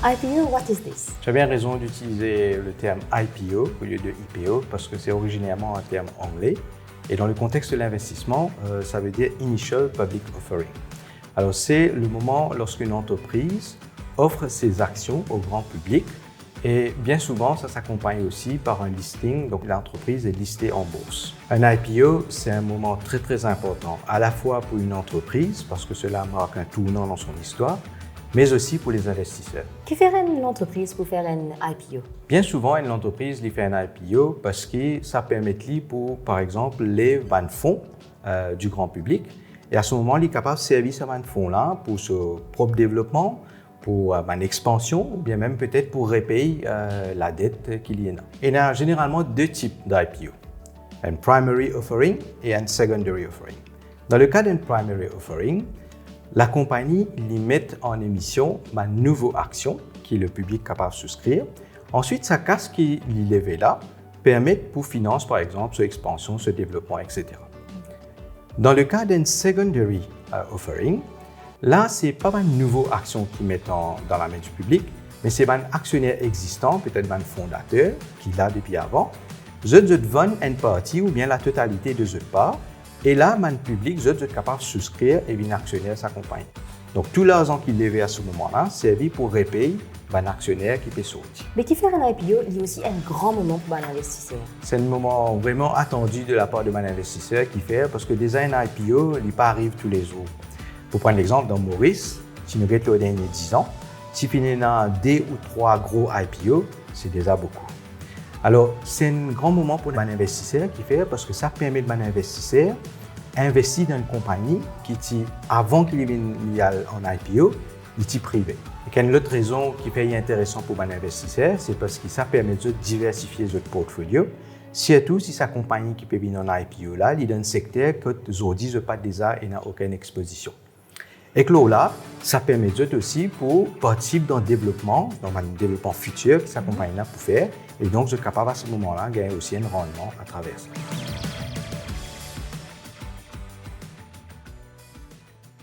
IPO, what is this? Tu as bien raison d'utiliser le terme IPO au lieu de IPO parce que c'est originairement un terme anglais. Et dans le contexte de l'investissement, ça veut dire Initial Public Offering. Alors c'est le moment lorsqu'une entreprise offre ses actions au grand public et bien souvent ça s'accompagne aussi par un listing, donc l'entreprise est listée en bourse. Un IPO, c'est un moment très important à la fois pour une entreprise parce que cela marque un tournant dans son histoire, mais aussi pour les investisseurs. Que ferait une entreprise pour faire un IPO? Bien souvent, une entreprise lui fait un IPO parce que ça permet pour, par exemple, les fonds du grand public. Et à ce moment, il est capable de servir ce fonds-là pour son propre développement, pour une expansion, ou bien même peut-être pour repayer la dette qu'il y en a. Il y a généralement deux types d'IPO, un primary offering et un secondary offering. Dans le cas d'un primary offering, la compagnie lui met en émission ma nouvelle action qui le public est capable de souscrire. Ensuite, sa casse qui est levée là permet pour financer par exemple son expansion, son développement, etc. Dans le cas d'un secondary offering, là, ce n'est pas une nouvelle action qui met dans la main du public, mais c'est un actionnaire existant, peut-être un fondateur qui l'a depuis avant. Je vends une partie ou bien la totalité de cette part. Et là, le public, je suis capable de souscrire et un actionnaire sa compagnie. Donc, tout l'argent qu'il levait à ce moment-là servait pour repayer un actionnaire qui peut sortir. Mais qui faire un IPO, il y a aussi un grand moment pour un investisseur. C'est un moment vraiment attendu de la part de un investisseur qui fait parce que déjà un IPO, il pas arrive tous les jours. Pour prendre l'exemple, dans Maurice, si nous regardons les derniers 10 ans, si nous avons 2 ou 3 gros IPO, c'est déjà beaucoup. Alors, c'est un grand moment pour un investisseur qui fait parce que ça permet à un investisseur d'investir dans une compagnie qui, avant qu'il y ait en IPO, il est privé. Et une autre raison qui fait intéressant pour un investisseur, c'est parce que ça permet de diversifier votre portfolio, surtout si sa compagnie qui peut venir en IPO là, il est dans un secteur que aujourd'hui n'a pas déjà et n'a aucune exposition. Et que là, ça permet aussi pour participer dans le développement futur que sa compagnie là peut faire. Et donc, je suis capable à ce moment-là de gagner aussi un rendement à travers ça.